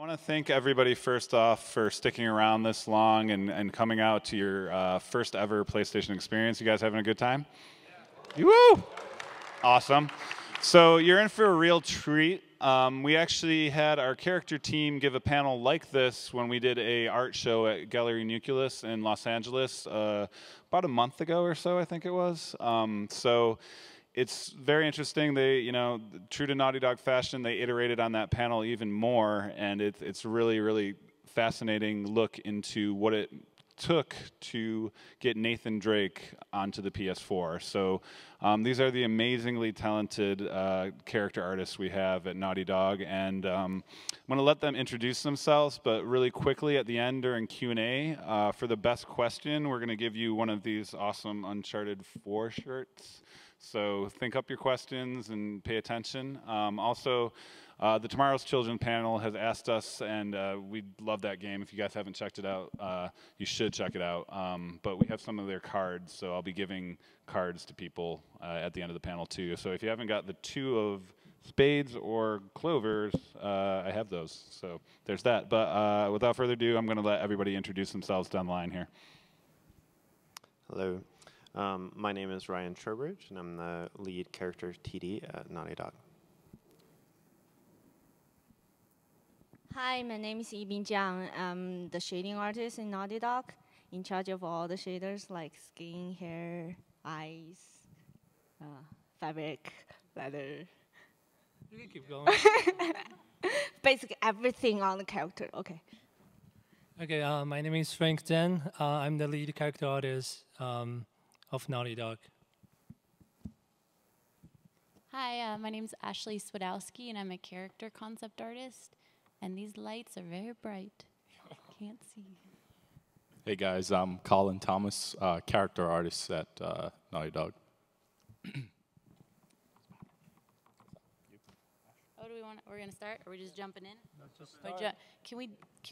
want to thank everybody first off for sticking around this long and coming out to your first ever PlayStation experience. You guys having a good time? Yeah. Woo! Awesome. So you're in for a real treat. We actually had our character team give a panel like this when we did a art show at Gallery Nucleus in Los Angeles about a month ago or so, I think it was. So it's very interesting. They, true to Naughty Dog fashion, they iterated on that panel even more, and it's really, really fascinating look into what it took to get Nathan Drake onto the PS4. So these are the amazingly talented character artists we have at Naughty Dog, and I'm going to let them introduce themselves, but really quickly at the end during Q&A, for the best question, we're going to give you one of these awesome Uncharted 4 shirts. So think up your questions and pay attention. Also, the Tomorrow's Children panel has asked us, and we love that game. If you guys haven't checked it out, you should check it out. But we have some of their cards, so I'll be giving cards to people at the end of the panel too. So if you haven't got the 2 of spades or clovers, I have those. So there's that. But without further ado, I'm going to let everybody introduce themselves down the line here. Hello. My name is Ryan Trowbridge, and I'm the lead character TD at Naughty Dog. Hi, my name is Yibing Jiang. I'm the shading artist in Naughty Dog, in charge of all the shaders like skin, hair, eyes, fabric, leather. You can keep going. Basically everything on the character. Okay. Okay, my name is Frank Tzeng. I'm the lead character artist of Naughty Dog. Hi, my name is Ashley Swidowski, and I'm a character concept artist. And these lights are very bright. Can't see. Hey guys, I'm Colin Thomas, character artist at Naughty Dog. Oh, do we want? We're gonna start. Or are we just jumping in? Let's just start. Can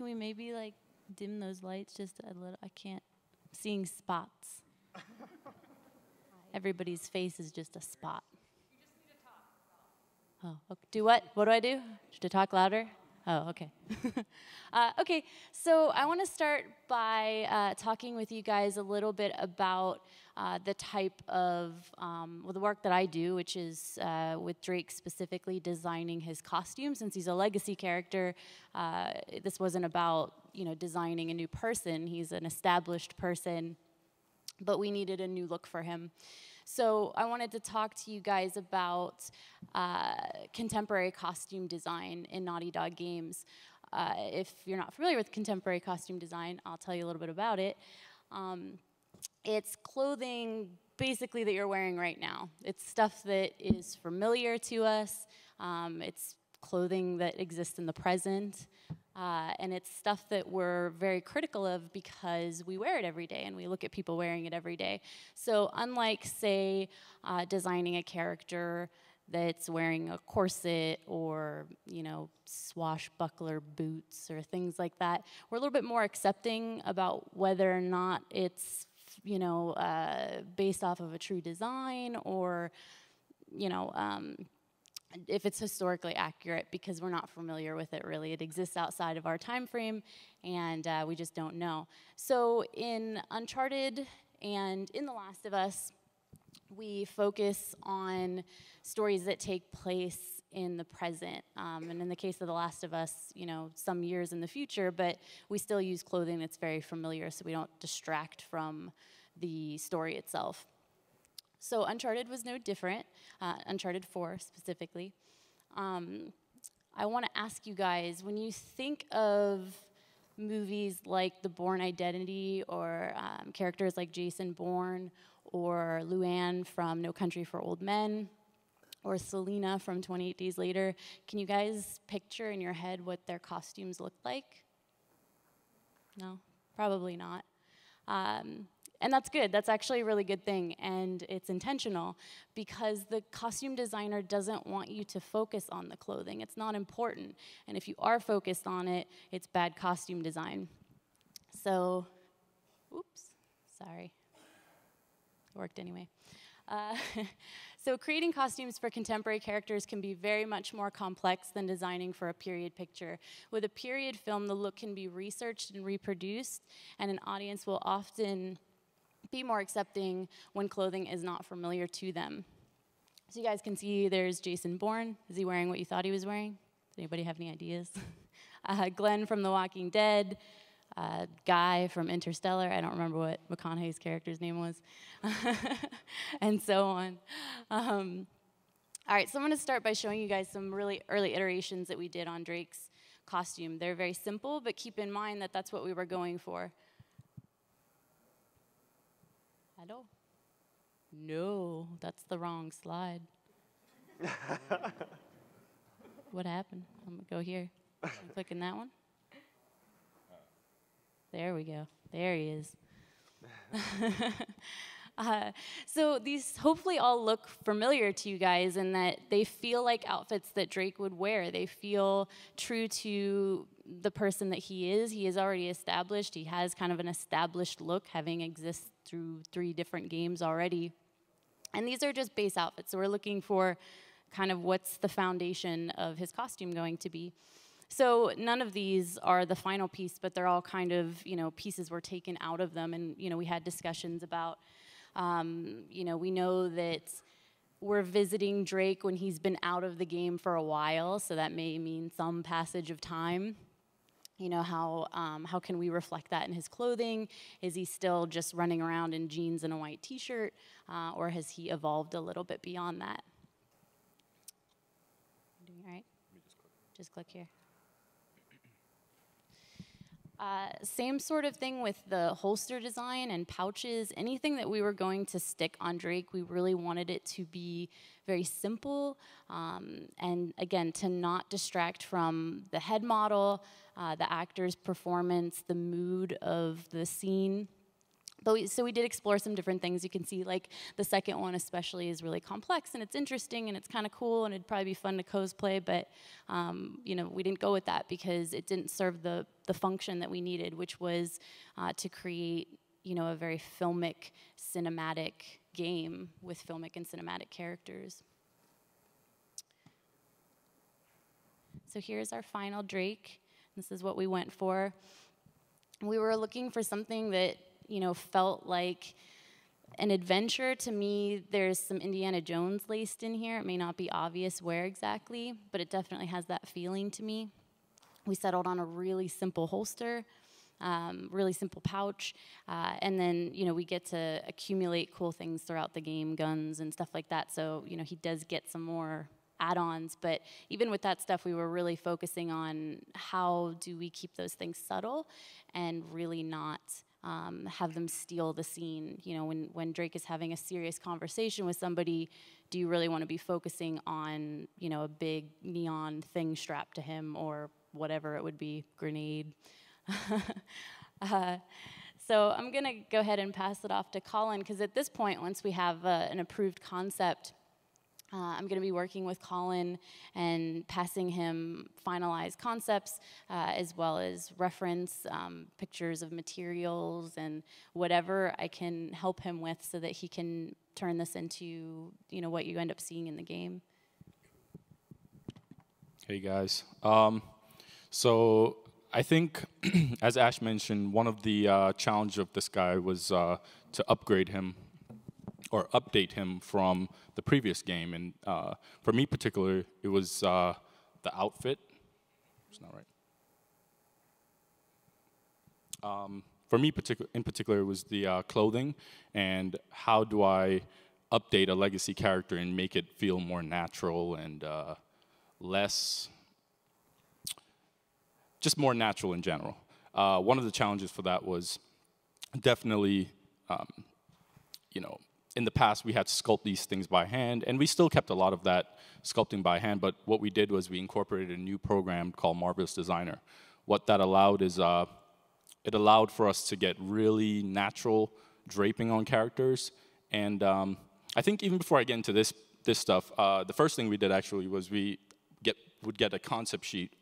we maybe like dim those lights just a little? I can't. I'm seeing spots. Everybody's face is just a spot. You just need to talk. Oh, okay. Do what? What do I do? To talk louder? Oh, okay. Okay, so I want to start by talking with you guys a little bit about the type of the work that I do, which is with Drake specifically designing his costume. Since he's a legacy character, this wasn't about designing a new person. He's an established person, but we needed a new look for him. So I wanted to talk to you guys about contemporary costume design in Naughty Dog games. If you're not familiar with contemporary costume design, I'll tell you a little bit about it. It's clothing basically that you're wearing right now. It's stuff that is familiar to us. It's clothing that exists in the present. And it's stuff that we're very critical of because we wear it every day and we look at people wearing it every day. So unlike, say, designing a character that's wearing a corset or, swashbuckler boots or things like that, we're a little bit more accepting about whether or not it's, based off of a true design or, if it's historically accurate, because we're not familiar with it really. It exists outside of our time frame, and we just don't know. So in Uncharted and in The Last of Us, we focus on stories that take place in the present. And in the case of The Last of Us, some years in the future, but we still use clothing that's very familiar so we don't distract from the story itself. So Uncharted was no different, Uncharted 4 specifically. I want to ask you guys, when you think of movies like The Bourne Identity or characters like Jason Bourne or Luann from No Country for Old Men or Selena from 28 Days Later, can you guys picture in your head what their costumes look like? No, probably not. And that's good. That's actually a really good thing, and it's intentional because the costume designer doesn't want you to focus on the clothing. It's not important, and if you are focused on it, it's bad costume design. So, oops, sorry. It worked anyway. Uh, so creating costumes for contemporary characters can be very much more complex than designing for a period picture. With a period film, the look can be researched and reproduced, and an audience will often be more accepting when clothing is not familiar to them. So you guys can see there's Jason Bourne. Is he wearing what you thought he was wearing? Does anybody have any ideas? Glenn from The Walking Dead. Guy from Interstellar. I don't remember what McConaughey's character's name was. And so on. All right, so I'm going to start by showing you guys some really early iterations that we did on Drake's costume. They're very simple, but keep in mind that that's what we were going for. Hello? No, that's the wrong slide. What happened? I'm going to go here. I'm clicking that one. There we go. There he is. So these hopefully all look familiar to you guys in that they feel like outfits that Drake would wear. They feel true to the person that he is. He is already established. He has kind of an established look, having existed through 3 different games already. And these are just base outfits. So we're looking for kind of what's the foundation of his costume going to be. So none of these are the final piece, but they're all kind of, pieces were taken out of them. And, we had discussions about, we know that we're visiting Drake when he's been out of the game for a while. So that may mean some passage of time. How can we reflect that in his clothing? Is he still just running around in jeans and a white t-shirt? Or has he evolved a little bit beyond that? Doing all right? Just click here. Same sort of thing with the holster design and pouches. Anything that we were going to stick on Drake, we really wanted it to be very simple. And again, to not distract from the head model, the actor's performance, the mood of the scene. So we did explore some different things. You can see, like, the second one especially is really complex, and it's interesting, and it's kind of cool, and it'd probably be fun to cosplay, but, we didn't go with that because it didn't serve the function that we needed, which was to create, a very filmic, cinematic game with filmic and cinematic characters. So here's our final Drake. This is what we went for. We were looking for something that felt like an adventure. To me, there's some Indiana Jones laced in here. It may not be obvious where exactly, but it definitely has that feeling to me. We settled on a really simple holster, really simple pouch, and then, we get to accumulate cool things throughout the game, guns and stuff like that. So, he does get some more add-ons, but even with that stuff, we were really focusing on how do we keep those things subtle and really not have them steal the scene. When Drake is having a serious conversation with somebody, do you really want to be focusing on, a big neon thing strapped to him or whatever it would be, grenade? So I'm going to go ahead and pass it off to Colin, because at this point, once we have an approved concept, I'm going to be working with Colin and passing him finalized concepts, as well as reference pictures of materials and whatever I can help him with so that he can turn this into, what you end up seeing in the game. Hey guys. So I think, as Ash mentioned, one of the challenge of this guy was to upgrade him or update him from the previous game. And for me particular, it was the outfit. It's not right. For me in particular, it was the clothing, and how do I update a legacy character and make it feel more natural and just more natural in general. One of the challenges for that was definitely, in the past, we had to sculpt these things by hand, and we still kept a lot of that sculpting by hand, but what we did was we incorporated a new program called Marvelous Designer. What that allowed is, it allowed for us to get really natural draping on characters, and I think even before I get into this stuff, the first thing we did actually was we would get a concept sheet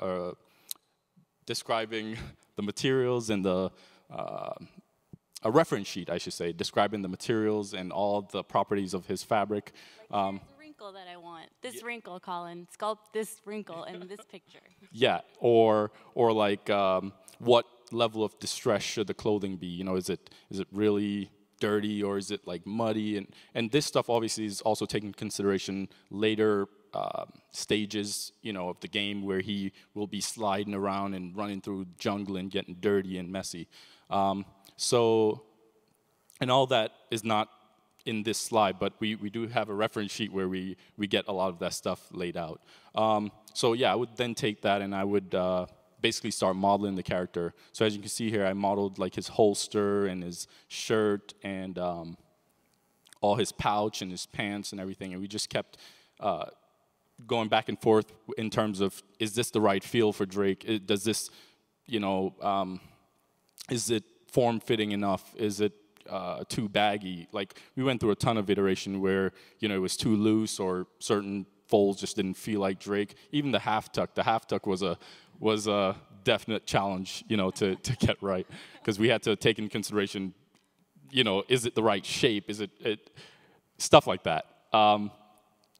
describing the materials and the a reference sheet, I should say, describing the materials and all the properties of his fabric. Like, here's the wrinkle that I want. This wrinkle, Colin. Sculpt this wrinkle in this picture. Yeah, or like what level of distress should the clothing be? You know, is it really dirty or is it like muddy? And this stuff obviously is also taken into consideration later stages, you know, of the game where he will be sliding around and running through jungle and getting dirty and messy. So, and all that is not in this slide, but we do have a reference sheet where we get a lot of that stuff laid out. So yeah, I would then take that and I would basically start modeling the character. So as you can see here, I modeled like his holster and his shirt and all his pouch and his pants and everything, and we just kept going back and forth in terms of, is this the right feel for Drake? Does this, you know, is it form-fitting enough? Is it too baggy? Like, we went through a ton of iteration where, you know, it was too loose or certain folds just didn't feel like Drake. Even the half tuck was a definite challenge, you know, to get right, because we had to take in consideration, you know, is it the right shape? Is it stuff like that.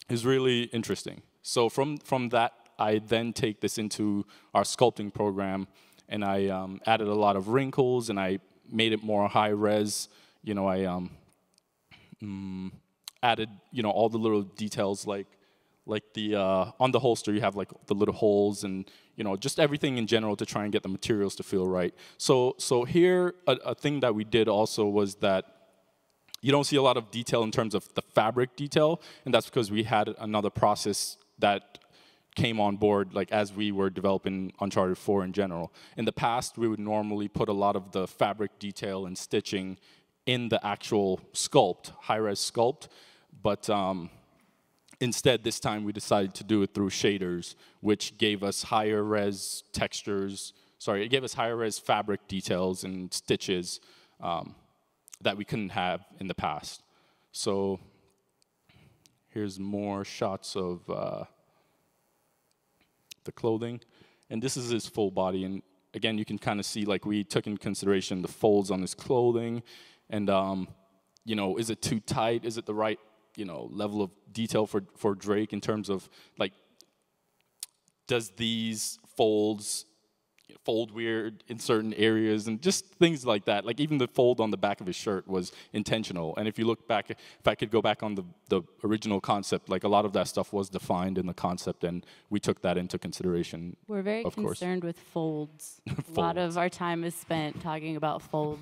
Is really interesting. So from that, I then take this into our sculpting program, and I added a lot of wrinkles, and I made it more high res. You know, I added, you know, all the little details like the on the holster you have like the little holes, and you know, just everything in general to try and get the materials to feel right. So here a thing that we did also was that you don't see a lot of detail in terms of the fabric detail, and that's because we had another process that came on board like as we were developing Uncharted 4 in general. In the past, we would normally put a lot of the fabric detail and stitching in the actual sculpt, high-res sculpt, but instead this time we decided to do it through shaders, which gave us higher res textures, it gave us higher res fabric details and stitches that we couldn't have in the past. So here's more shots of the clothing. And this is his full body. And again, you can kind of see like we took in consideration the folds on his clothing. And, you know, is it too tight? Is it the right, you know, level of detail for Drake in terms of like, does these folds fold weird in certain areas, and just things like that. Like even the fold on the back of his shirt was intentional. And if you look back, if I could go back on the original concept, like a lot of that stuff was defined in the concept, and we took that into consideration. We're very concerned with folds. A lot of our time is spent talking about folds.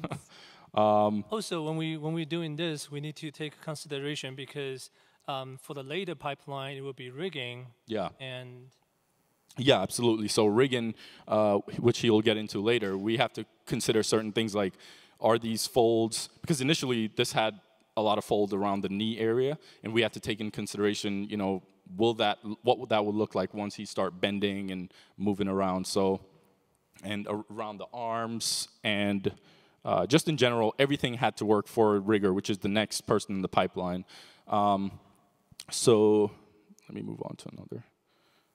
Also, when we're doing this, we need to take consideration because for the later pipeline, it will be rigging. Yeah. And yeah, absolutely. So rigging, which he'll get into later, we have to consider certain things like, are these folds, because initially this had a lot of fold around the knee area, and we have to take in consideration, you know, what that would look like once he start bending and moving around. So, and around the arms, and just in general, everything had to work for rigger, which is the next person in the pipeline. So let me move on to another.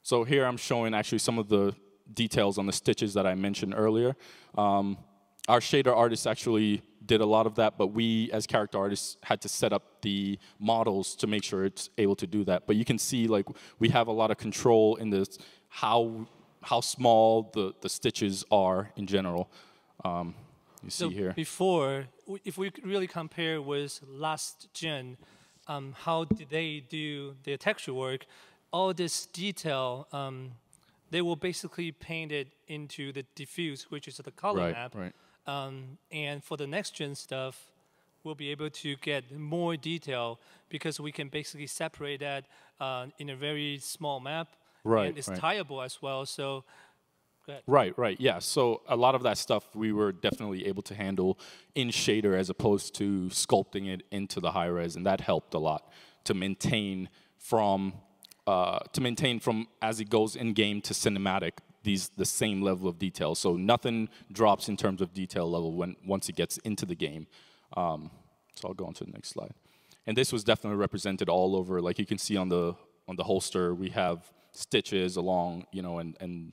So here I'm showing actually some of the details on the stitches that I mentioned earlier. Our shader artists actually did a lot of that, but we as character artists had to set up the models to make sure it's able to do that. But you can see like we have a lot of control in this, how small the stitches are in general. You see here. Before, if we really compare with last gen, how did they do their texture work? All this detail, they will basically paint it into the diffuse, which is the color map. Right. And for the next gen stuff, we'll be able to get more detail because we can basically separate that in a very small map. Right. And it's tieable as well. So. Right, yeah. So a lot of that stuff we were definitely able to handle in shader as opposed to sculpting it into the high res, and that helped a lot to maintain from as it goes in game to cinematic the same level of detail. So nothing drops in terms of detail level once it gets into the game. So I'll go on to the next slide. And this was definitely represented all over. Like you can see on the holster, we have stitches along, you know, and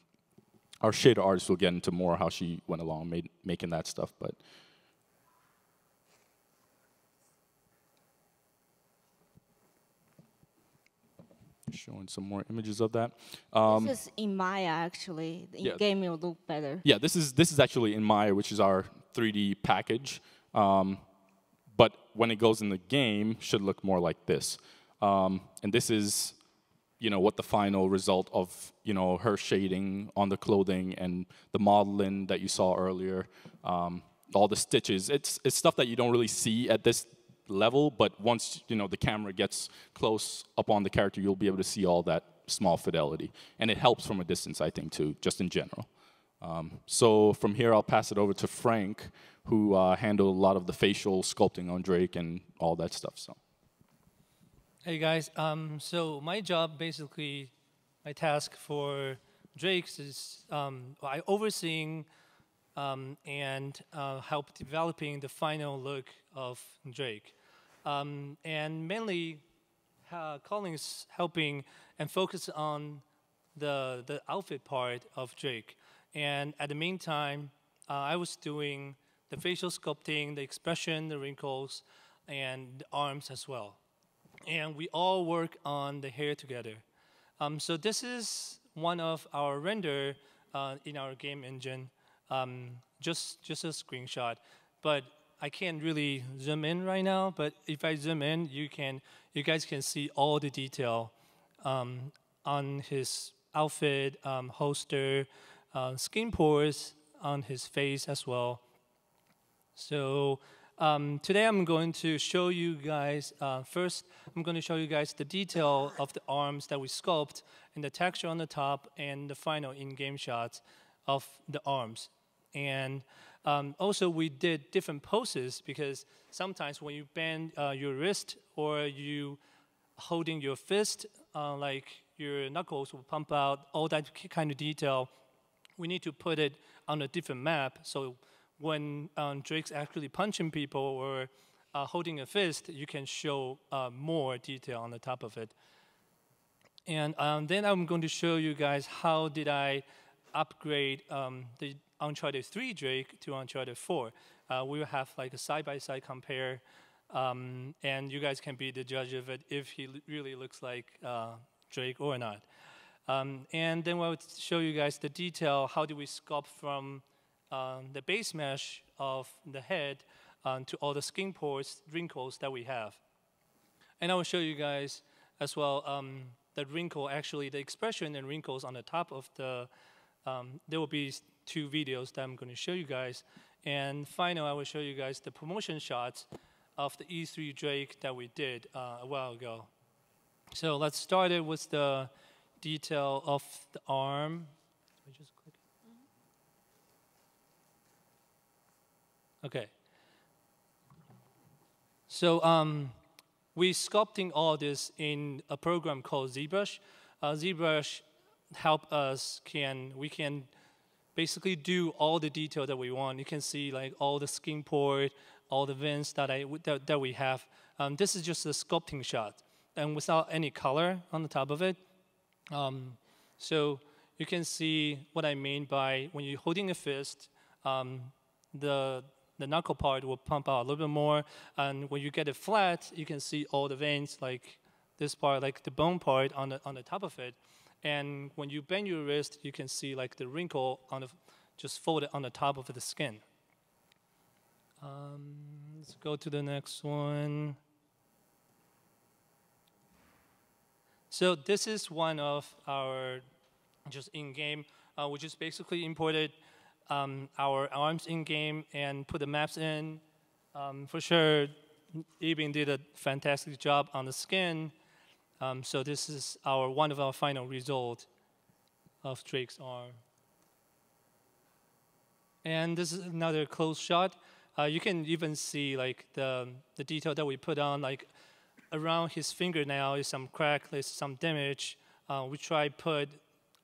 our shader artist will get into more how she went along making that stuff. But showing some more images of that. This is in Maya, actually. In Yeah. game, it will look better. Yeah, this is actually in Maya, which is our 3D package. But when it goes in the game, should look more like this. And this is, what the final result of, her shading on the clothing and the modeling that you saw earlier, all the stitches. It's stuff that you don't really see at this level, but once, the camera gets close up on the character, you'll be able to see all that small fidelity. And it helps from a distance, I think, too, just in general. So from here, I'll pass it over to Frank, who handled a lot of the facial sculpting on Drake and all that stuff. So. Hey guys, so my job, basically, my task for Drake's is I overseeing and help developing the final look of Drake. And mainly, Colin is helping and focus on the outfit part of Drake. And at the meantime, I was doing the facial sculpting, the expression, the wrinkles, and the arms as well. And we all work on the hair together. So this is one of our render in our game engine, just a screenshot. But I can't really zoom in right now. But if I zoom in, you guys can see all the detail on his outfit, holster, skin pores on his face as well. So today I'm going to show you guys, first I'm going to show you guys the detail of the arms that we sculpt and the texture on the top and the final in-game shots of the arms. And also we did different poses because sometimes when you bend your wrist or you holding your fist, like your knuckles will pump out, all that kind of detail, we need to put it on a different map. So when Drake's actually punching people or holding a fist, you can show more detail on the top of it. And then I'm going to show you guys how did I upgrade the Uncharted 3 Drake to Uncharted 4. We will have like a side-by-side compare, and you guys can be the judge of it if he really looks like Drake or not. And then we'll show you guys the detail, how do we sculpt from the base mesh of the head to all the skin pores, wrinkles that we have. And I will show you guys as well the wrinkle, actually the expression and wrinkles on the top of the, there will be 2 videos that I'm going to show you guys. And finally, I will show you guys the promotion shots of the E3 Drake that we did a while ago. So let's start it with the detail of the arm. Let me just click. Okay. So we're sculpting all this in a program called ZBrush. ZBrush help us we can basically do all the detail that we want. You can see like all the skin pore, all the vents that we have. This is just a sculpting shot, and without any color on the top of it. So you can see what I mean by when you're holding a fist, the knuckle part will pump out a little bit more, and when you get it flat, you can see all the veins, like this part, like the bone part on the top of it. And when you bend your wrist, you can see like the wrinkle just folded on the top of the skin. Let's go to the next one. So this is one of our just in-game, we just basically imported our arms in-game and put the maps in. For sure, Yibing did a fantastic job on the skin. So this is one of our final result of Drake's arm. And this is another close shot. You can even see like the detail that we put on, like around his fingernail is some crack, there's some damage. We try put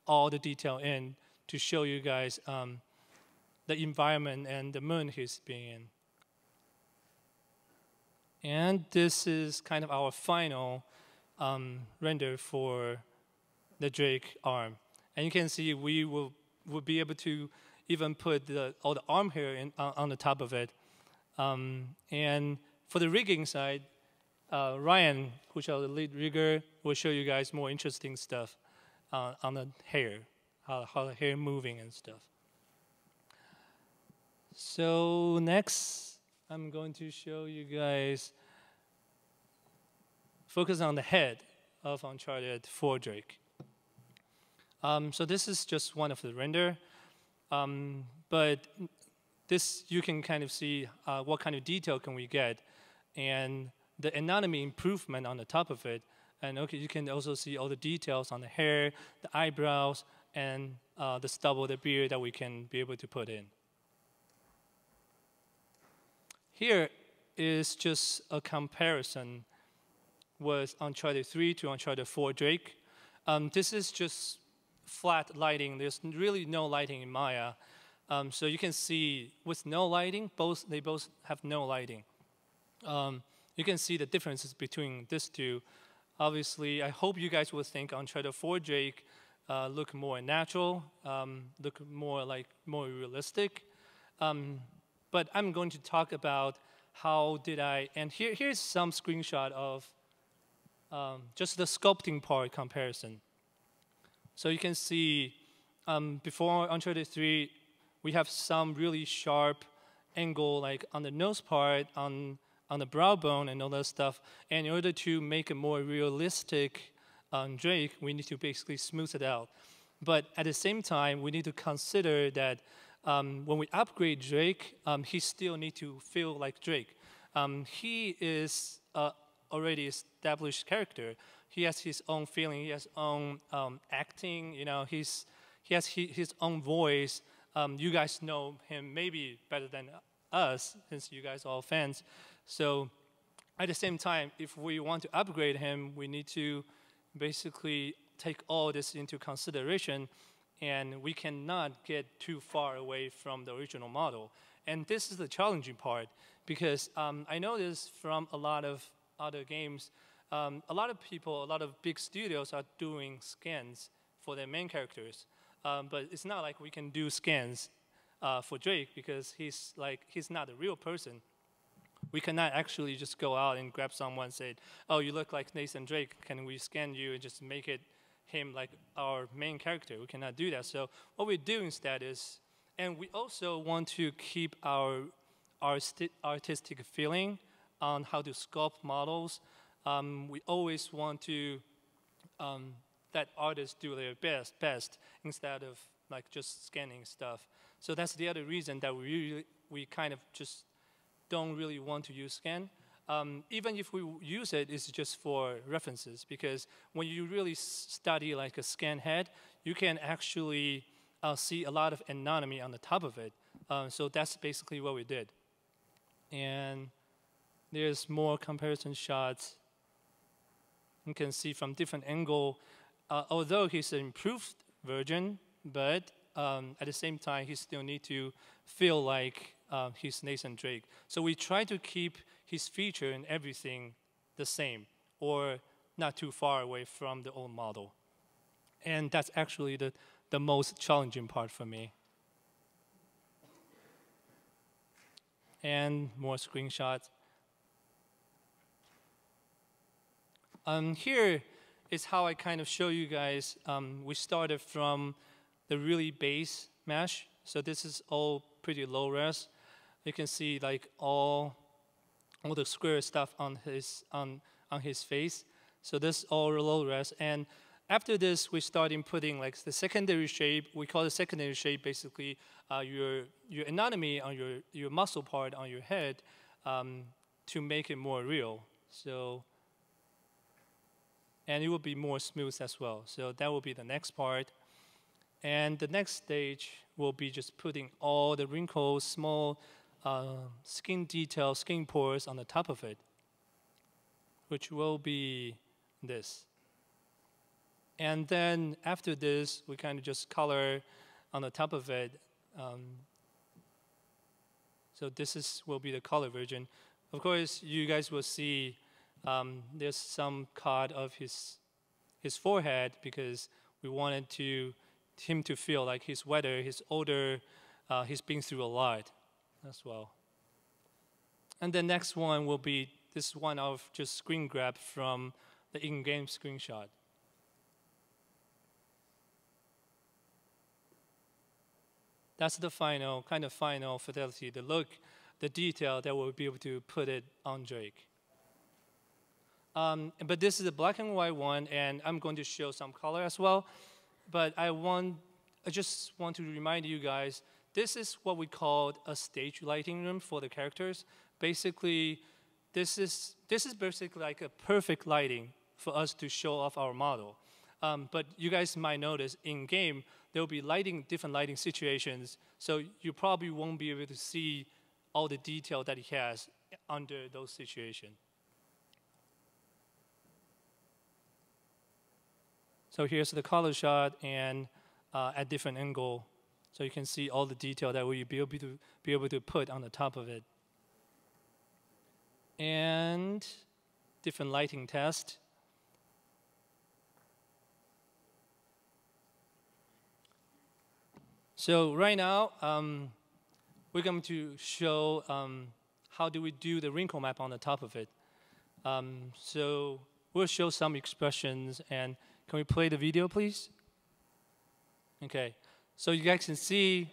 all the detail in to show you guys the environment and the mood he's being in. And this is kind of our final render for the Drake arm. And you can see we will be able to even put all the arm hair on the top of it. And for the rigging side, Ryan, who's our lead rigger, will show you guys more interesting stuff on the hair, how the hair moving and stuff. So next, I'm going to show you guys, focus on the head of Uncharted 4 Drake. So this is just one of the render, but this you can kind of see what kind of detail can we get, and the anatomy improvement on the top of it. And okay, you can also see all the details on the hair, the eyebrows, and the stubble, the beard that we can be able to put in. Here is just a comparison with Uncharted 3 to Uncharted 4 Drake. This is just flat lighting. There's really no lighting in Maya. So you can see with no lighting, they both have no lighting. You can see the differences between these two. Obviously, I hope you guys will think Uncharted 4 Drake look more natural, look more realistic. But I'm going to talk about how did I, and here's some screenshot of just the sculpting part comparison. So you can see before Uncharted 3, we have some really sharp angle, like on the nose part, on the brow bone and all that stuff. And in order to make a more realistic Drake, we need to basically smooth it out. But at the same time, we need to consider that when we upgrade Drake, he still needs to feel like Drake. He is already established character. He has his own feeling. He has his own acting. You know, he has his own voice. You guys know him maybe better than us, since you guys are all fans. So at the same time, if we want to upgrade him, we need to basically take all this into consideration, and we cannot get too far away from the original model. And this is the challenging part, because I know this from a lot of other games. A lot of people, a lot of big studios are doing scans for their main characters. But it's not like we can do scans for Drake, because he's not a real person. We cannot actually just go out and grab someone and say, oh, you look like Nathan Drake, can we scan you and just make it him like our main character? We cannot do that. So what we do instead is, and we also want to keep our artistic feeling on how to sculpt models. We always want to that artists do their best instead of like just scanning stuff. So that's the other reason that we kind of just don't really want to use scan. Even if we use it, it's just for references, because when you really study like a scan head, you can actually see a lot of anatomy on the top of it. So that's basically what we did. And there's more comparison shots. You can see from different angle, although he's an improved version, but at the same time, he still need to feel like he's Nathan Drake. So we try to keep his feature and everything the same, or not too far away from the old model. And that's actually the most challenging part for me. And more screenshots. Here is how I kind of show you guys. We started from the really base mesh. So this is all pretty low res. You can see like all the square stuff on his face. So this all low res. And after this, we started putting like the secondary shape. We call it secondary shape basically your anatomy on your muscle part on your head to make it more real. So, and it will be more smooth as well. So that will be the next part. And the next stage will be just putting all the wrinkles, small skin details, skin pores on the top of it, which will be this. And then after this, we kind of just color on the top of it. So this will be the color version. Of course, you guys will see there's some cut of his forehead, because we wanted him to feel like he's wetter, he's older, he's been through a lot as well. And the next one will be this one of just screen grab from the in-game screenshot. That's the final, kind of final fidelity, the look, the detail that we'll be able to put it on Drake. But this is a black and white one, and I'm going to show some color as well. But I just want to remind you guys, this is what we call a stage lighting room for the characters. Basically, this is basically like a perfect lighting for us to show off our model. But you guys might notice in game, there will be different lighting situations, so you probably won't be able to see all the detail that he has under those situations. So here's the color shot and at different angle, so you can see all the detail that we'll be able to put on the top of it. And different lighting test. So right now, we're going to show how do we do the wrinkle map on the top of it. So we'll show some expressions, and can we play the video, please? Okay, so you guys can see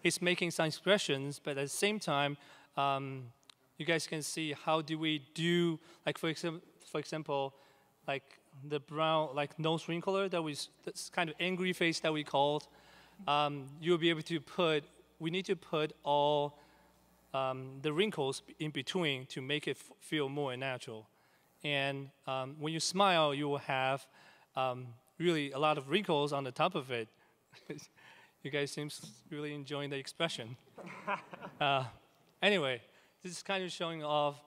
it's making some expressions, but at the same time, you guys can see how do we do, like for example, like the brown, like nose wrinkler that's kind of angry face that we called. You'll be able to we need to put all the wrinkles in between to make it feel more natural. And when you smile, you will have really a lot of wrinkles on the top of it. You guys seem really enjoying the expression. Anyway, this is kind of showing off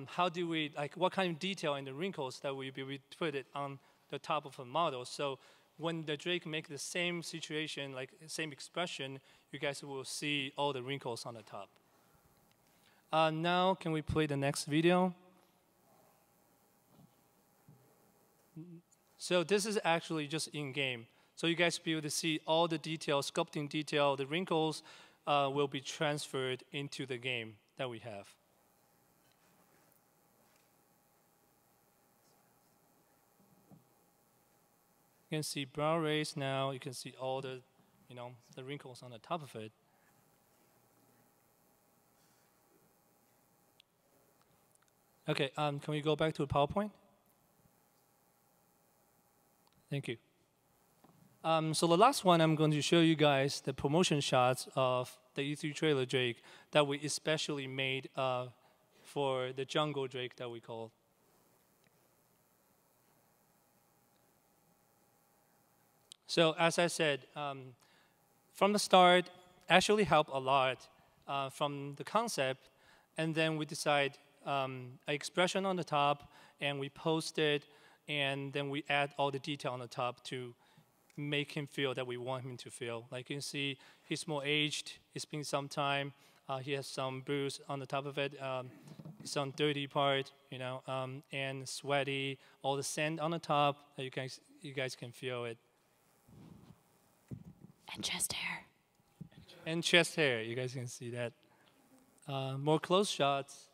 how do we, like what kind of detail in the wrinkles that we put it on the top of a model. So when the Drake make the same situation, like same expression, you guys will see all the wrinkles on the top. Now, can we play the next video? So this is actually just in-game. So you guys will be able to see all the detail, sculpting detail, the wrinkles will be transferred into the game that we have. You can see brow rays now. You can see all the, the wrinkles on the top of it. Okay, can we go back to the PowerPoint? Thank you. So the last one, I'm going to show you guys the promotion shots of the E3 trailer Drake that we especially made for the jungle Drake that we call. So as I said, from the start, Ashley helped a lot from the concept, and then we decide an expression on the top, and we post it, and then we add all the detail on the top to make him feel that we want him to feel. Like you can see, he's more aged, it's been some time, he has some bruise on the top of it, some dirty part, and sweaty, all the sand on the top, you guys can feel it. And chest hair. And chest hair, you guys can see that. More close shots.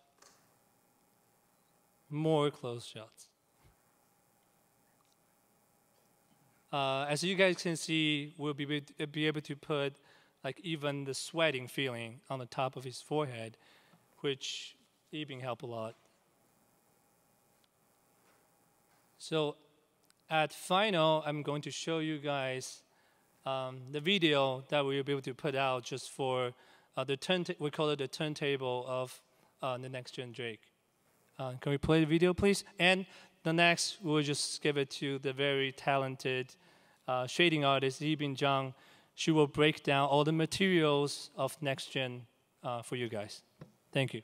More close shots. As you guys can see, we'll be able to put like even the sweating feeling on the top of his forehead, which Yibing helped a lot. So at final, I'm going to show you guys the video that we'll be able to put out just for we call it the turntable of the next gen Drake. Can we play the video, please? And the next, we'll just give it to the very talented shading artist, Yibing Jiang. She will break down all the materials of next gen for you guys. Thank you.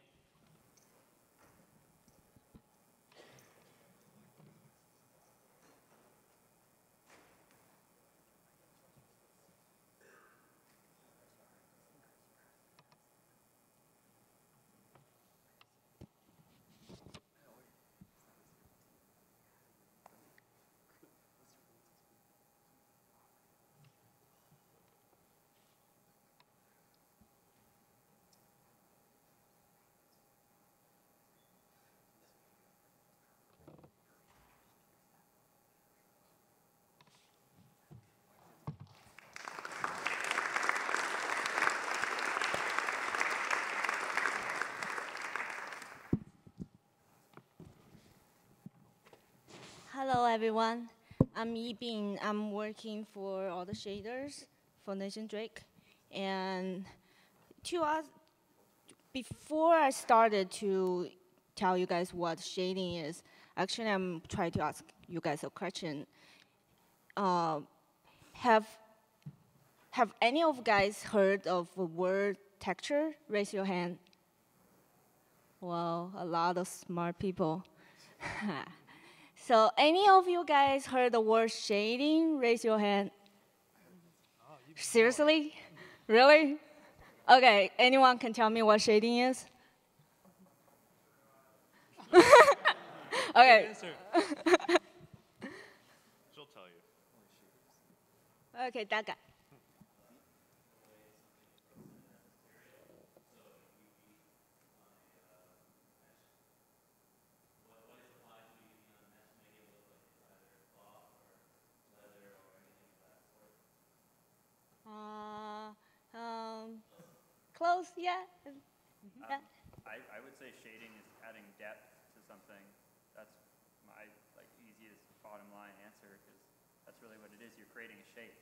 Hello, everyone. I'm Yibing. I'm working for all the shaders for Nathan Drake. And before I started to tell you guys what shading is, actually, I'm trying to ask you guys a question. Have any of you guys heard of the word texture? Raise your hand. Well, a lot of smart people. So any of you guys heard the word shading? Raise your hand. Seriously? Really? Okay, anyone can tell me what shading is? Okay. She'll tell you. Okay, that guy. Close, yeah. I would say shading is adding depth to something. That's my easiest bottom line answer because that's really what it is. You're creating a shape.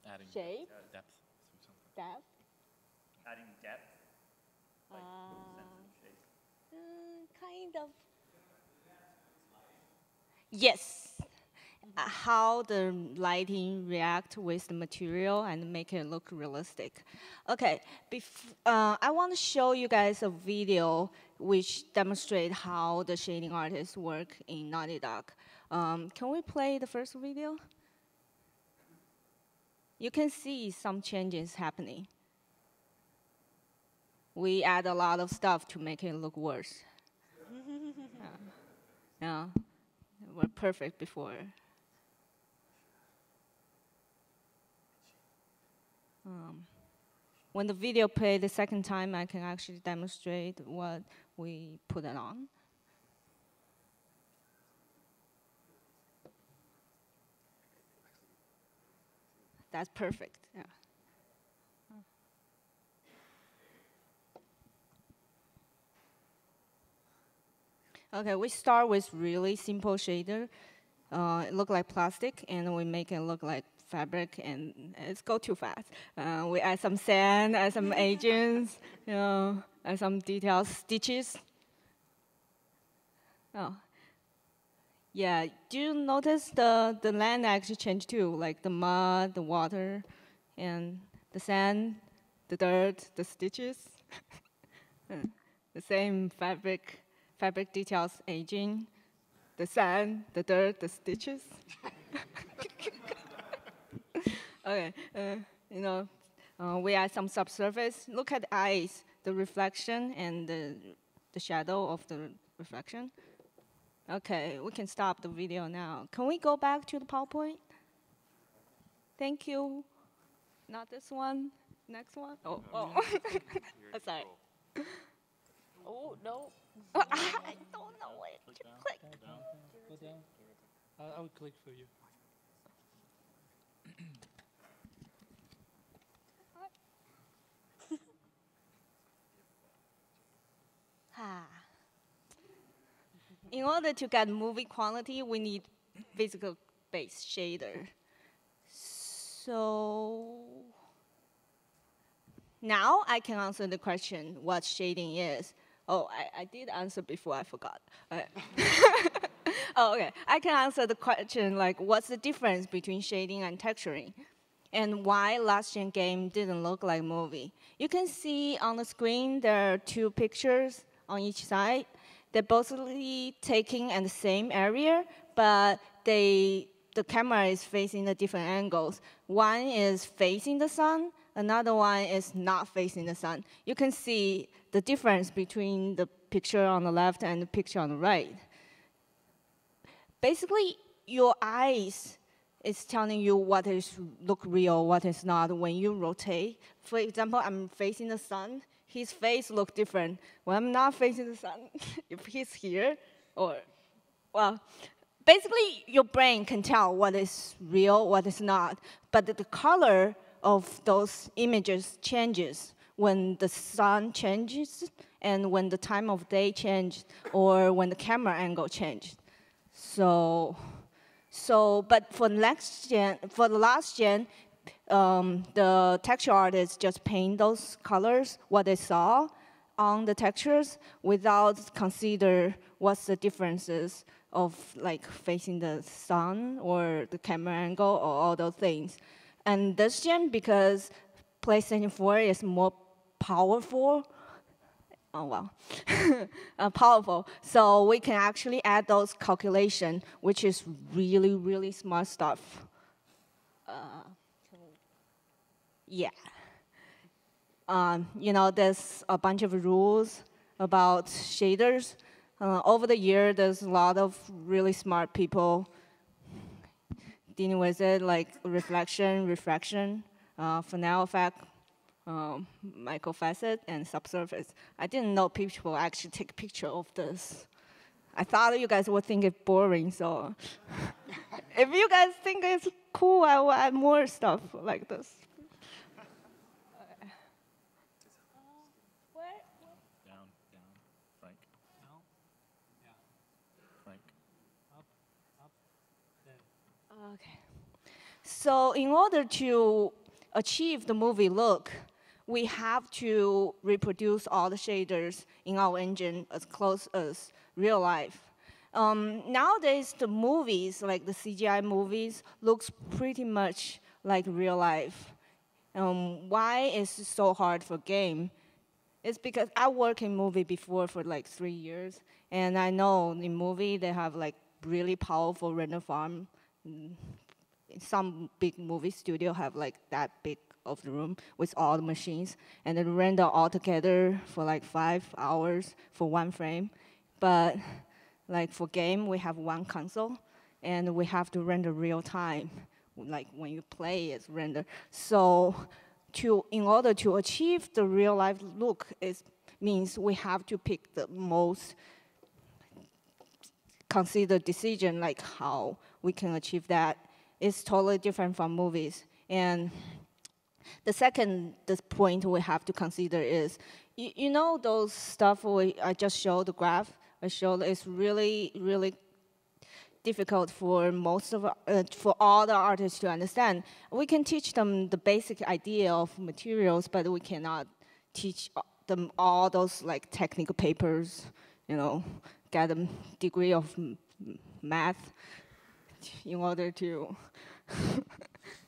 Adding Shape? depth through something. Depth? Adding depth, sense of shape. Kind of. Yes. How the lighting react with the material and make it look realistic. Okay, I want to show you guys a video which demonstrate how the shading artists work in Naughty Dog. Can we play the first video? You can see some changes happening. We add a lot of stuff to make it look worse. Yeah, we're perfect before. When the video played the second time, I can actually demonstrate what we put it on. That's perfect, yeah. Okay, we start with really simple shader. It look like plastic, and we make it look like fabric, and it's go too fast. We add some sand, add some agents, add some details, stitches. Oh, yeah. Do you notice the land actually changed too? Like the mud, the water, and the sand, the dirt, the stitches. The same fabric details, aging, the sand, the dirt, the stitches. Okay, we add some subsurface. Look at the eyes, the reflection and the shadow of the reflection. Okay, we can stop the video now. Can we go back to the PowerPoint? Thank you. Not this one. Next one. Oh. Sorry. Oh, no. I don't know it. Click. Go down. I will click for you. In order to get movie quality, we need physical-based shader. So now I can answer the question what shading is. Oh, I did answer before, I forgot. Oh, okay. I can answer the question like what's the difference between shading and texturing? And why last gen game didn't look like movie. You can see on the screen there are two pictures on each side. They're both taken in the same area, but the camera is facing the different angles. One is facing the sun, another one is not facing the sun. You can see the difference between the picture on the left and the picture on the right. Basically, your eyes is telling you what is look real, what is not when you rotate. For example, I'm facing the sun, his face look different. When I'm not facing the sun, if he's here, well, basically your brain can tell what is real, what is not, but the color of those images changes when the sun changes and when the time of day changes or when the camera angle changes. So So, but for next gen, for the last gen, the texture artists just paint those colors, what they saw on the textures, without consider what's the differences of like facing the sun or the camera angle or all those things. And this gen, because PlayStation 4 is more powerful, oh well, powerful. So we can actually add those calculation, which is really, really smart stuff. Yeah. You know, there's a bunch of rules about shaders. Over the year, there's a lot of really smart people dealing with it, like reflection, refraction, Fresnel effect, microfacet, and subsurface. I didn't know people actually take a picture of this. I thought you guys would think it boring, so if you guys think it's cool, I will add more stuff like this. Down, Frank. Down? Yeah. Frank. Up, then. Okay. So in order to achieve the movie look, we have to reproduce all the shaders in our engine as close as real life. Nowadays, the movies, like the CGI movies, looks pretty much like real life. Why is it so hard for game? It's because I worked in movie before for like 3 years, and I know in movie they have like really powerful render farm. Some big movie studio have like that big of the room with all the machines, and then render all together for like 5 hours for one frame. But like for game, we have one console, and we have to render real time. Like when you play, it's render. So in order to achieve the real life look, it means we have to pick the most considered decision, like how we can achieve that. It's totally different from movies. And the second point we have to consider is, you know those stuff I just showed, the graph I showed, is really, really difficult for for all the artists to understand. We can teach them the basic idea of materials, but we cannot teach them all those like technical papers, you know, get a degree of math in order to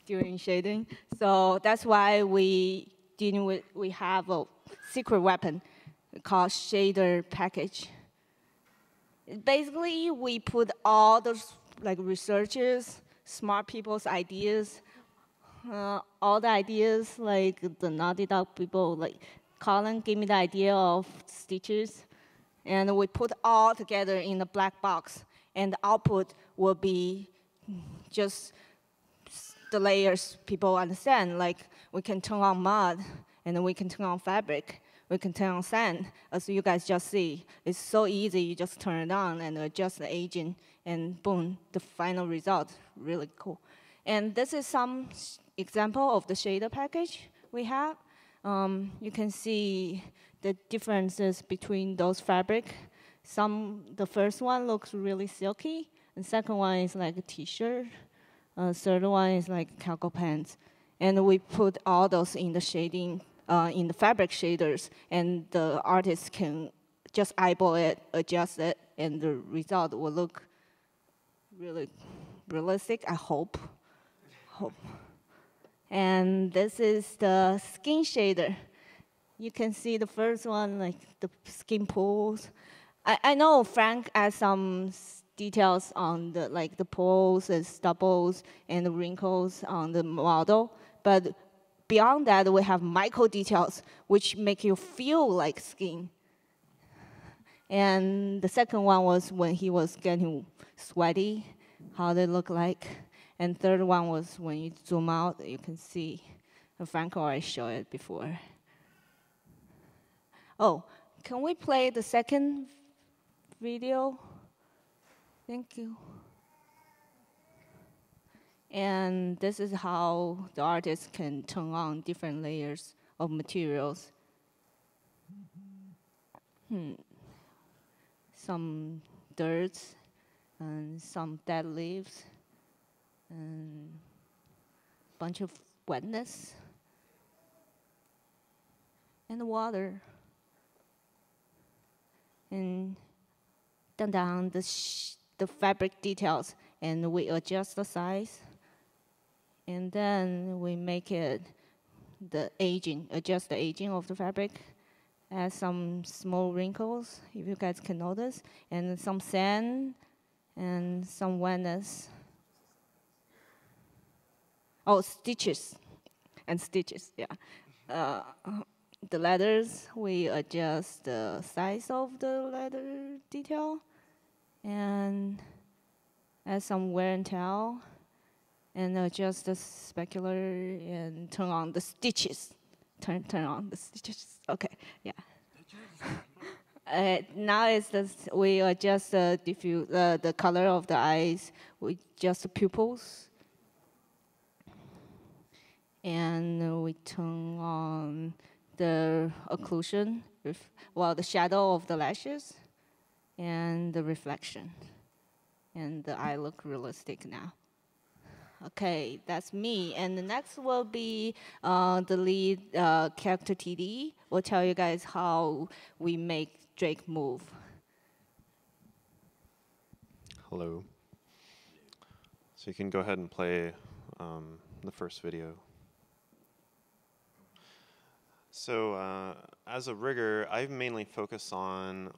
doing shading. So that's why we have a secret weapon called shader package. Basically, we put all those like researchers, smart people's ideas, all the ideas like the Naughty Dog people, like Colin gave me the idea of stitches, and we put all together in a black box, and the output will be just the layers people understand. Like we can turn on mud, and then we can turn on fabric. We can turn on sand, as you guys just see. It's so easy, you just turn it on and adjust the agent, and boom, the final result, really cool. And this is some example of the shader package we have. You can see the differences between those fabric. The first one looks really silky, and second one is like a t-shirt. Third one is like cargo pants. And we put all those in the shading, in the fabric shaders, and the artist can just eyeball it, adjust it, and the result will look really realistic, I hope. And this is the skin shader. You can see the first one, like the skin pools. I know Frank has some details on the pores and stubbles and the wrinkles on the model, but beyond that, we have micro details which make you feel like skin. And the second one was when he was getting sweaty, how they look like. And third one was when you zoom out, you can see. Frank already showed it before. Oh, can we play the second video? Thank you. And this is how the artist can turn on different layers of materials. Some dirt and some dead leaves and bunch of wetness, and water, and down the fabric details, and we adjust the size, and then we make it adjust the aging of the fabric, add some small wrinkles, if you guys can notice, and some sand, and some wetness. Oh, stitches, yeah. The letters, we adjust the size of the letter detail, and add some wear and tear, and adjust the specular, and turn on the stitches. Turn on the stitches. Okay, yeah. Now we adjust the color of the eyes. We adjust the pupils, and we turn on the occlusion, the shadow of the lashes, and the reflection, and the eye look realistic now. Okay, that's me. And the next will be the lead character TD. We'll tell you guys how we make Drake move. Hello. So you can go ahead and play the first video. So as a rigger, I mainly focus on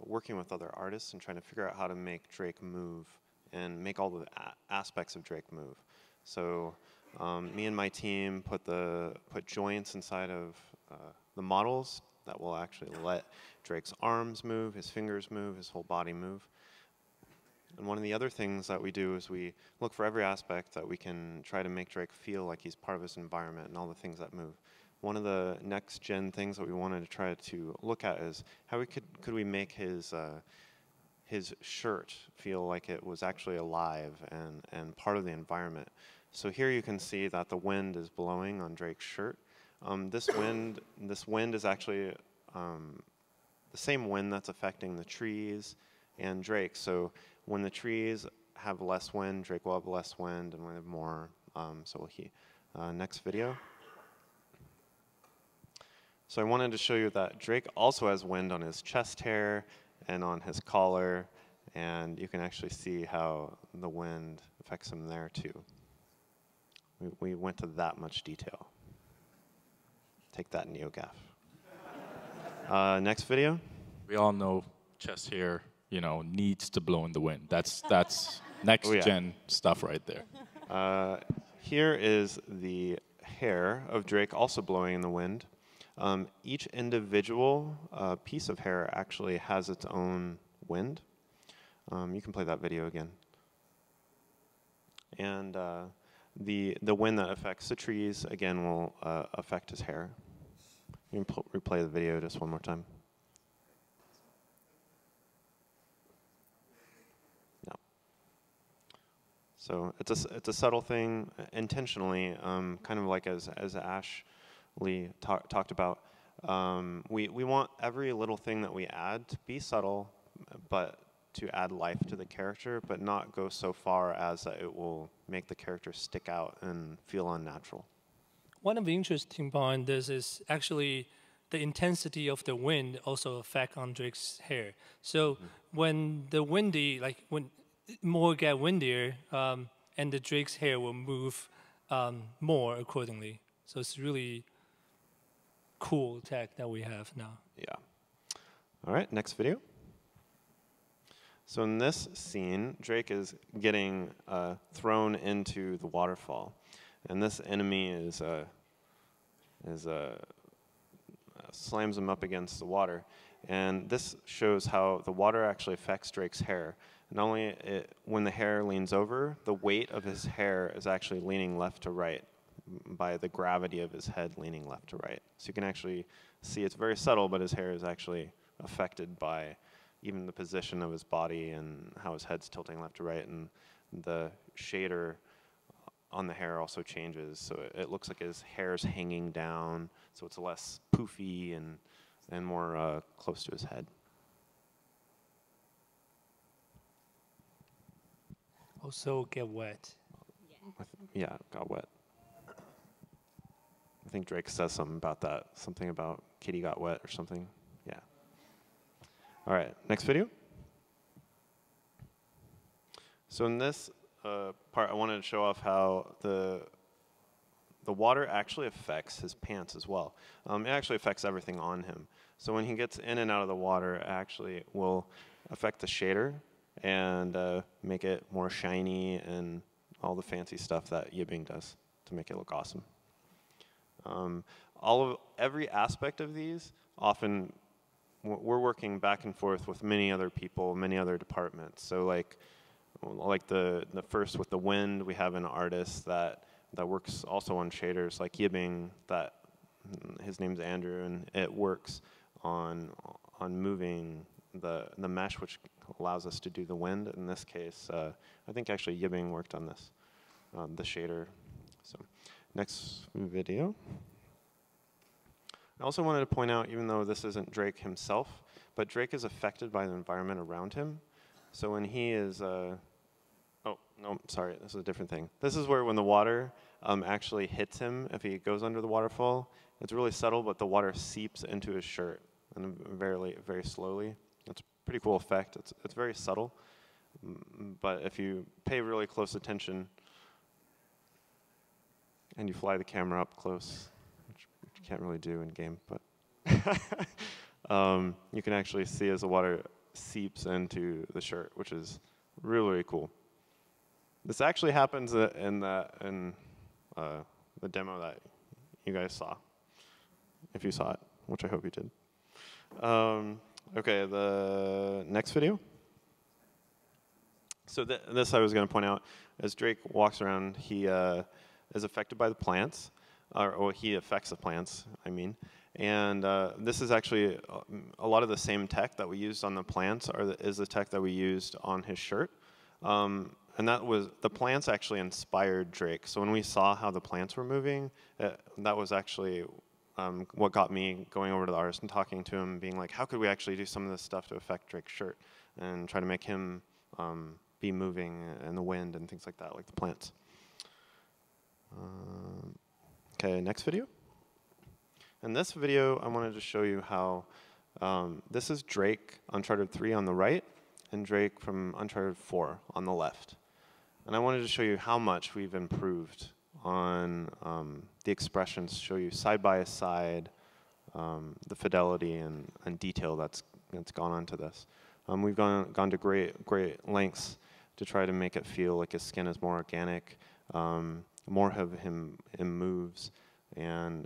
working with other artists and trying to figure out how to make Drake move and make all the aspects of Drake move. So me and my team put joints inside of the models that will actually let Drake's arms move, his fingers move, his whole body move. And one of the other things that we do is we look for every aspect that we can try to make Drake feel like he's part of his environment and all the things that move. One of the next gen things that we wanted to try to look at is how could we make his shirt feel like it was actually alive and part of the environment. So here you can see that the wind is blowing on Drake's shirt. This wind is actually the same wind that's affecting the trees and Drake. So when the trees have less wind, Drake will have less wind, and when they have more, so will he. Next video. So I wanted to show you that Drake also has wind on his chest hair and on his collar, and you can actually see how the wind affects him there too. We went to that much detail. Take that, NeoGAF. Next video. We all know chest hair, needs to blow in the wind. That's next gen stuff right there. Here is the hair of Drake also blowing in the wind. Each individual piece of hair actually has its own wind. You can play that video again. And the wind that affects the trees, again, will affect his hair. You can replay the video just one more time. No. So it's a subtle thing, intentionally, kind of like as Ashley talked about. We want every little thing that we add to be subtle, but to add life to the character, but not go so far as that it will make the character stick out and feel unnatural. One of the interesting part in this is actually the intensity of the wind also affect on Drake's hair. So when the when more get windier, and the Drake's hair will move more accordingly. So it's really cool tech that we have now. Yeah. All right, next video. So in this scene, Drake is getting thrown into the waterfall, and this enemy slams him up against the water, and this shows how the water actually affects Drake's hair. Not only when the hair leans over, the weight of his hair is actually leaning left to right by the gravity of his head leaning left to right. So you can actually see it's very subtle, but his hair is actually affected by even the position of his body and how his head's tilting left to right, and the shader on the hair also changes. So it looks like his hair's hanging down, so it's less poofy and more close to his head. Also get wet. yeah, got wet. I think Drake says something about that, something about Kitty got wet or something. Yeah. All right, next video. So in this part, I wanted to show off how the water actually affects his pants as well. It actually affects everything on him. So when he gets in and out of the water, it actually will affect the shader and make it more shiny and all the fancy stuff that Yibing does to make it look awesome. Every aspect of these, often we're working back and forth with many other people, many other departments. So like the first with the wind, we have an artist that works also on shaders, like Yibing, that his name's Andrew, and it works on moving the mesh, which allows us to do the wind. In this case, I think actually Yibing worked on this, the shader. So next video. I also wanted to point out, even though this isn't Drake himself, but Drake is affected by the environment around him. So when he is, oh, no, sorry, this is a different thing. This is where when the water actually hits him, if he goes under the waterfall, it's really subtle, but the water seeps into his shirt, and very, very slowly. It's a pretty cool effect. It's very subtle, but if you pay really close attention, and you fly the camera up close, which you can't really do in game, but you can actually see as the water seeps into the shirt, which is really, really cool. This actually happens in the demo that you guys saw, if you saw it, which I hope you did. Okay, the next video. So this I was going to point out, as Drake walks around, he is affected by the plants, or he affects the plants, I mean. And this is actually a lot of the same tech that we used on the plants is the tech that we used on his shirt. And that was, the plants actually inspired Drake. So when we saw how the plants were moving, that was actually what got me going over to the artist and talking to him, being like, how could we actually do some of this stuff to affect Drake's shirt and try to make him be moving in the wind and things like that, like the plants. Okay, next video. In this video, I wanted to show you how this is Drake, Uncharted 3 on the right, and Drake from Uncharted 4 on the left. And I wanted to show you how much we've improved on the expressions, show you side by side the fidelity and detail that's gone onto this. We've gone to great lengths to try to make it feel like his skin is more organic, more of him moves, and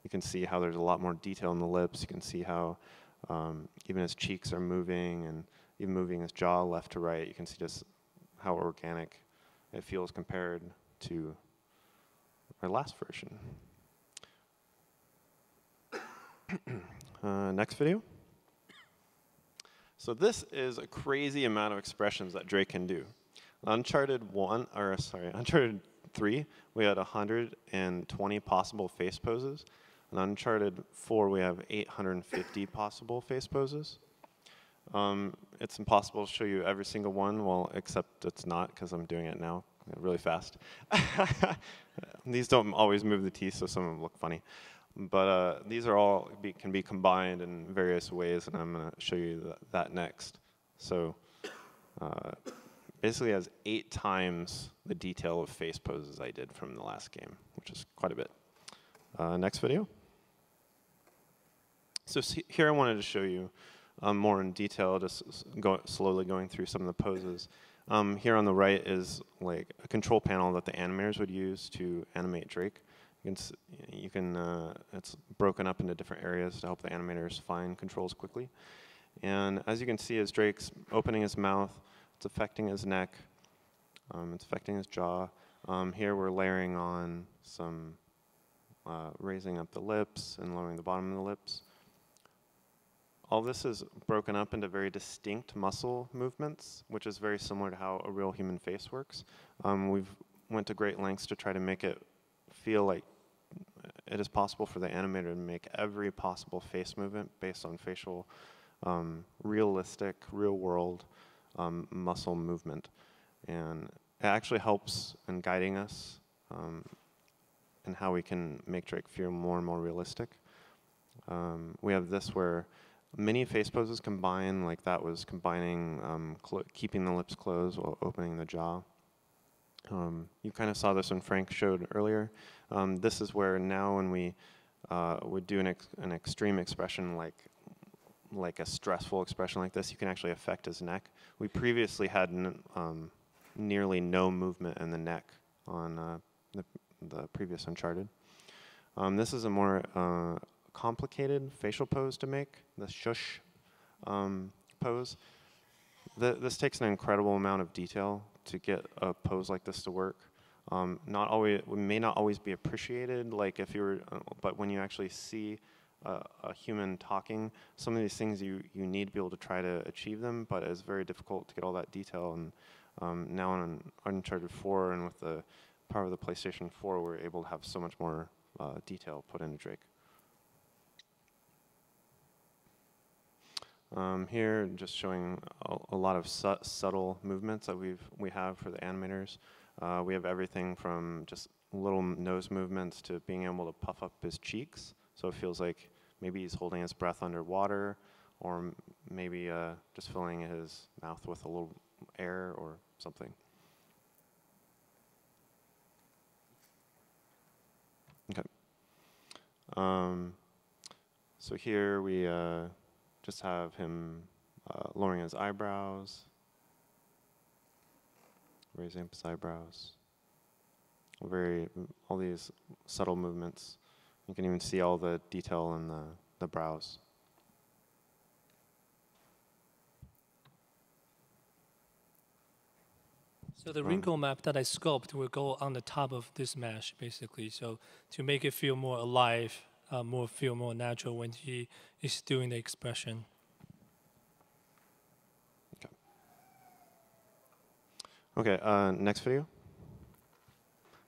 you can see how there's a lot more detail in the lips. You can see how even his cheeks are moving, and even moving his jaw left to right. You can see just how organic it feels compared to our last version. Next video. So this is a crazy amount of expressions that Drake can do. Uncharted 3, we had 120 possible face poses. In Uncharted 4, we have 850 possible face poses. It's impossible to show you every single one, well, except it's not, because I'm doing it now really fast. These don't always move the teeth, so some of them look funny. But these are all can be combined in various ways, and I'm going to show you that next. So basically, it has 8 times the detail of face poses I did from the last game, which is quite a bit. Next video. So here I wanted to show you more in detail, just slowly going through some of the poses. Here on the right is like a control panel that the animators would use to animate Drake. It's broken up into different areas to help the animators find controls quickly. And as you can see, as Drake's opening his mouth, it's affecting his neck, it's affecting his jaw. Here we're layering on some raising up the lips and lowering the bottom of the lips. All this is broken up into very distinct muscle movements, which is very similar to how a real human face works. We've went to great lengths to try to make it feel like it is possible for the animator to make every possible face movement based on facial, realistic, real-world muscle movement. And it actually helps in guiding us and how we can make Drake feel more and more realistic. We have this where many face poses combine, like that was combining keeping the lips closed while opening the jaw. You kind of saw this when Frank showed earlier. This is where now when we would do an extreme expression like a stressful expression like this, you can actually affect his neck. We previously had nearly no movement in the neck on the previous Uncharted. This is a more complicated facial pose to make, the shush pose. This takes an incredible amount of detail to get a pose like this to work. It may not always be appreciated, like if you were, but when you actually see a human talking, some of these things you need to be able to try to achieve them, but it's very difficult to get all that detail. And now on Uncharted 4 and with the power of the PlayStation 4, we're able to have so much more detail put into Drake. Here, just showing a lot of subtle movements that we have for the animators. We have everything from just little nose movements to being able to puff up his cheeks, so it feels like maybe he's holding his breath underwater, or maybe just filling his mouth with a little air or something. Okay. So here we just have him lowering his eyebrows, raising up his eyebrows. All these subtle movements. You can even see all the detail in the brows. So the wrinkle map that I sculpt will go on the top of this mesh, basically. So to make it feel more alive, feel more natural when he is doing the expression. Okay, next video.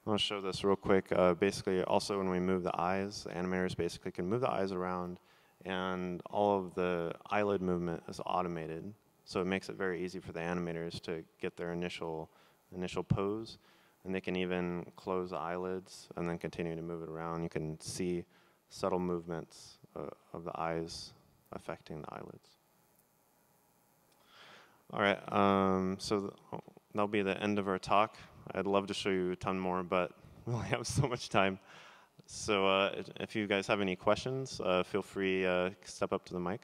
I want to show this real quick. Basically, also when we move the eyes, the animators basically can move the eyes around, and all of the eyelid movement is automated. So it makes it very easy for the animators to get their initial pose, and they can even close the eyelids and then continue to move it around. You can see subtle movements of the eyes affecting the eyelids. All right, so that'll be the end of our talk. I'd love to show you a ton more, but we only have so much time. So if you guys have any questions, feel free to step up to the mic.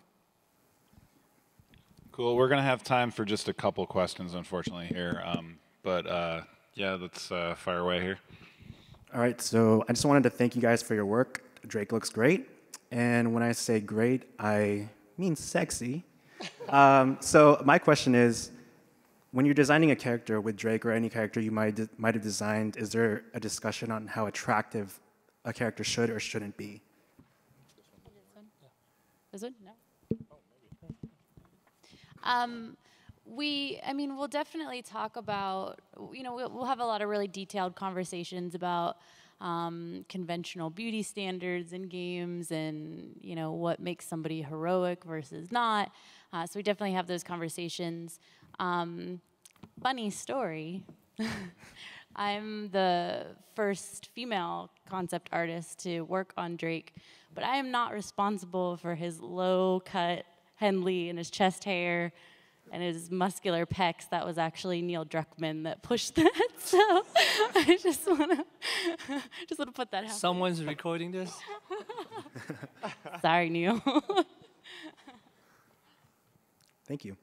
Cool. We're going to have time for just a couple questions, unfortunately, here. Yeah, let's fire away here. All right, so I just wanted to thank you guys for your work. Drake looks great. And when I say great, I mean sexy. So my question is, when you're designing a character with Drake or any character you might have designed, is there a discussion on how attractive a character should or shouldn't be? This one? No. We'll definitely talk about, we'll have a lot of really detailed conversations about conventional beauty standards in games and, what makes somebody heroic versus not. So we definitely have those conversations. Funny story. I'm the first female concept artist to work on Drake, but I am not responsible for his low-cut Henley and his chest hair and his muscular pecs. That was actually Neil Druckmann that pushed that. So I just want to put that out. Someone's recording this? Sorry, Neil. Thank you.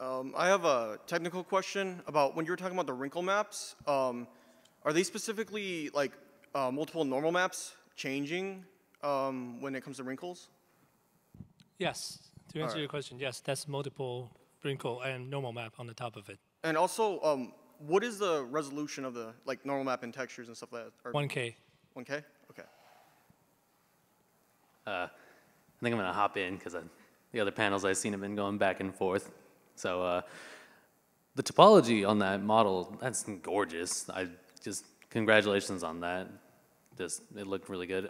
I have a technical question about when you were talking about the wrinkle maps. Are they specifically like multiple normal maps changing when it comes to wrinkles? Yes. To answer your question, yes, that's multiple wrinkle and normal map on the top of it. And also, what is the resolution of the normal map and textures and stuff like that? 1K. 1K? Okay. I think I'm going to hop in because the other panels I've seen have been going back and forth. So the topology on that model, that's gorgeous. Congratulations on that. It looked really good.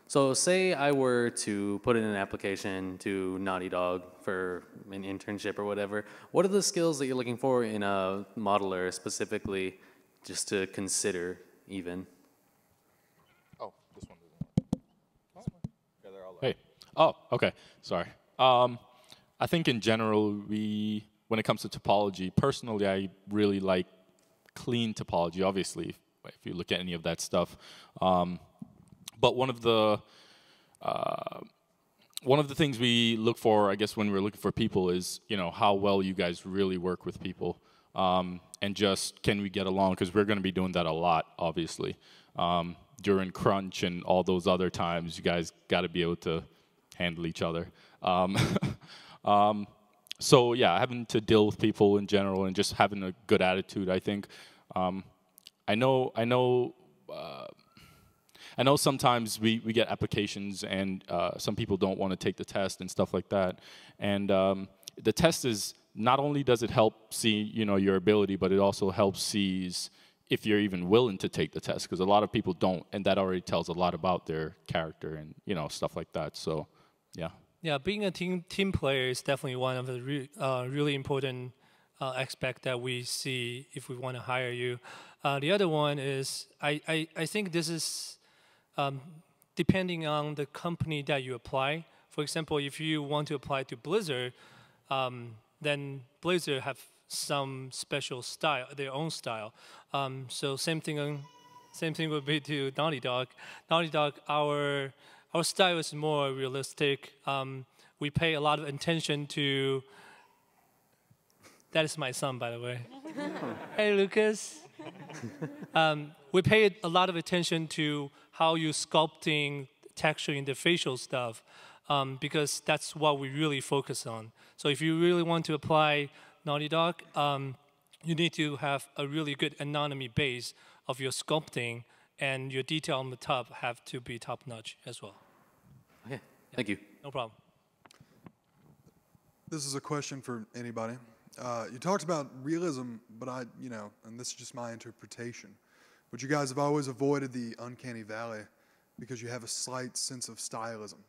So say I were to put in an application to Naughty Dog for an internship or whatever, what are the skills that you're looking for in a modeler specifically, just to consider even? Oh, this one doesn't work. Yeah, they're all hey. Oh, okay. Sorry. I think in general, when it comes to topology, personally, I really like clean topology, obviously, if you look at any of that stuff. But one of the things we look for, I guess, when we're looking for people is, how well you guys really work with people, and just can we get along? Because we're going to be doing that a lot, obviously. During crunch and all those other times, you guys got to be able to handle each other. So yeah, having to deal with people in general and just having a good attitude, I think. I know sometimes we get applications and some people don't want to take the test and stuff like that. And the test is, not only does it help see your ability, but it also helps sees if you're even willing to take the test, because a lot of people don't, and that already tells a lot about their character and stuff like that. So yeah. Yeah, being a team player is definitely one of the really important aspect that we see if we want to hire you. The other one is I think this is depending on the company that you apply. For example, if you want to apply to Blizzard, then Blizzard have some special style, their own style. So same thing would be to Naughty Dog. Naughty Dog, our style is more realistic. We pay a lot of attention to. That is my son, by the way. Hey, Lucas. We pay a lot of attention to how you're sculpting, texturing the facial stuff, because that's what we really focus on. So if you really want to apply Naughty Dog, you need to have a really good anatomy base of your sculpting, and your detail on the top have to be top-notch as well. Okay, thank you. No problem. This is a question for anybody. You talked about realism, but and this is just my interpretation, but you guys have always avoided the uncanny valley because you have a slight sense of stylism.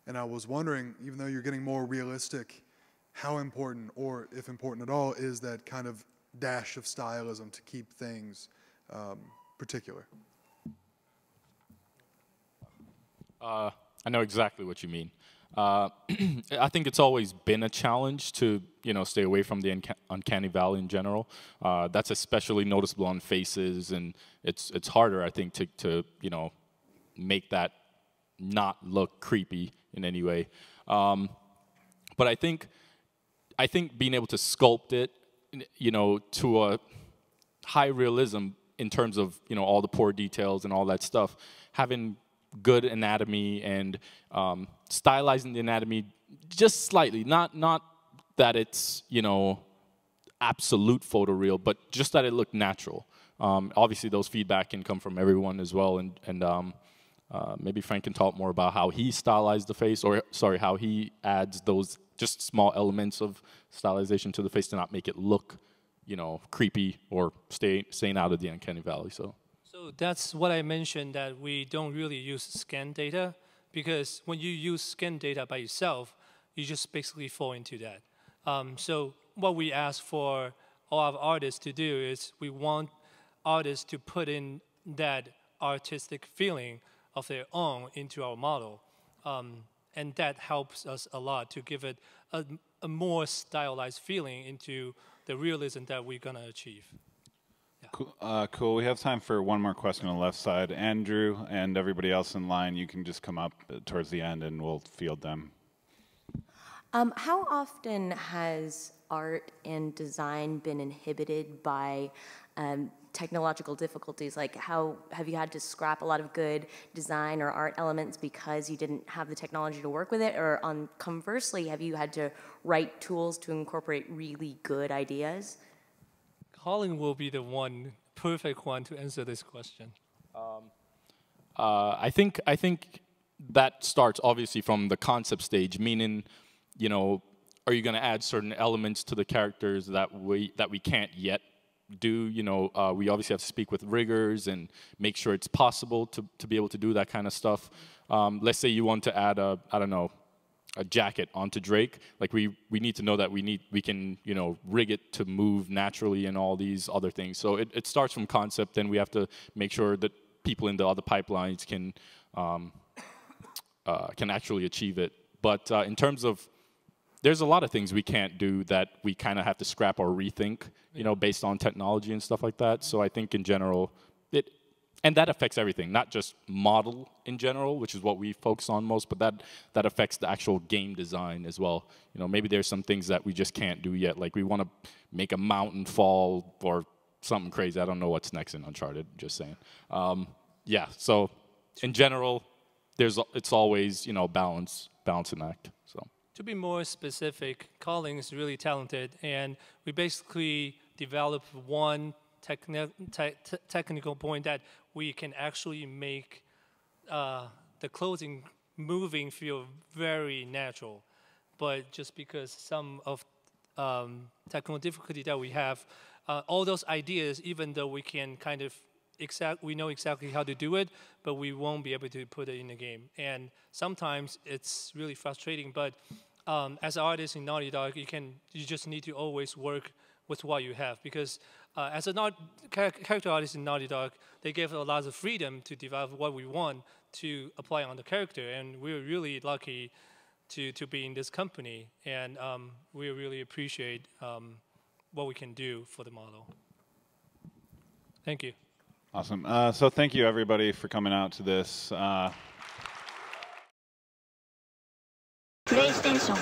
And I was wondering, even though you're getting more realistic, how important, or if important at all, is that kind of dash of stylism to keep things particular? I know exactly what you mean. I think it's always been a challenge to stay away from the uncanny valley in general. That's especially noticeable on faces, and it's harder, I think, to make that not look creepy in any way. But I think being able to sculpt it, to a high realism in terms of all the poor details and all that stuff, having good anatomy and stylizing the anatomy just slightly, not that it's absolute photoreal, but just that it looked natural. Obviously, those feedback can come from everyone as well, and maybe Frank can talk more about how he stylized the face, or sorry, how he adds those just small elements of stylization to the face to not make it look, creepy or staying out of the uncanny valley. So that's what I mentioned, that we don't really use scan data, because when you use scan data by yourself, you just basically fall into that. So what we ask for all of artists to do is we want artists to put in that artistic feeling of their own into our model. And that helps us a lot to give it a more stylized feeling into the realism that we're going to achieve. Cool. We have time for one more question on the left side. Andrew and everybody else in line, you can just come up towards the end and we'll field them. How often has art and design been inhibited by technological difficulties? Like, how have you had to scrap a lot of good design or art elements because you didn't have the technology to work with it? Or conversely, have you had to write tools to incorporate really good ideas? Colin will be the perfect one to answer this question. I think that starts obviously from the concept stage, meaning, are you going to add certain elements to the characters that we can't yet do? We obviously have to speak with riggers and make sure it's possible to be able to do that kind of stuff. let's say you want to add a, I don't know, a jacket onto Drake. Like we need to know that we can, you know, rig it to move naturally and all these other things. So it starts from concept, then we have to make sure that people in the other pipelines can actually achieve it. But in terms of, there's a lot of things we can't do that we kind of have to scrap or rethink, you know, based on technology and stuff like that. So I think in general, and that affects everything, not just model in general, which is what we focus on most, but that affects the actual game design as well. You know, maybe there's some things that we just can't do yet. Like we want to make a mountain fall or something crazy. I don't know what's next in Uncharted, just saying. Yeah, so in general, it's always, you know, balancing act, so. To be more specific, Colin is really talented, and we basically developed one technical point that we can actually make the clothing moving feel very natural. But just because some of technical difficulty that we have, all those ideas, even though we can kind of we know exactly how to do it, but we won't be able to put it in the game. And sometimes it's really frustrating, but as an artist in Naughty Dog, you just need to always work with what you have, because as a character artist in Naughty Dog, they gave us a lot of freedom to develop what we want to apply on the character, and we're really lucky to be in this company, and we really appreciate what we can do for the model. Thank you. Awesome. So thank you, everybody, for coming out to this. PlayStation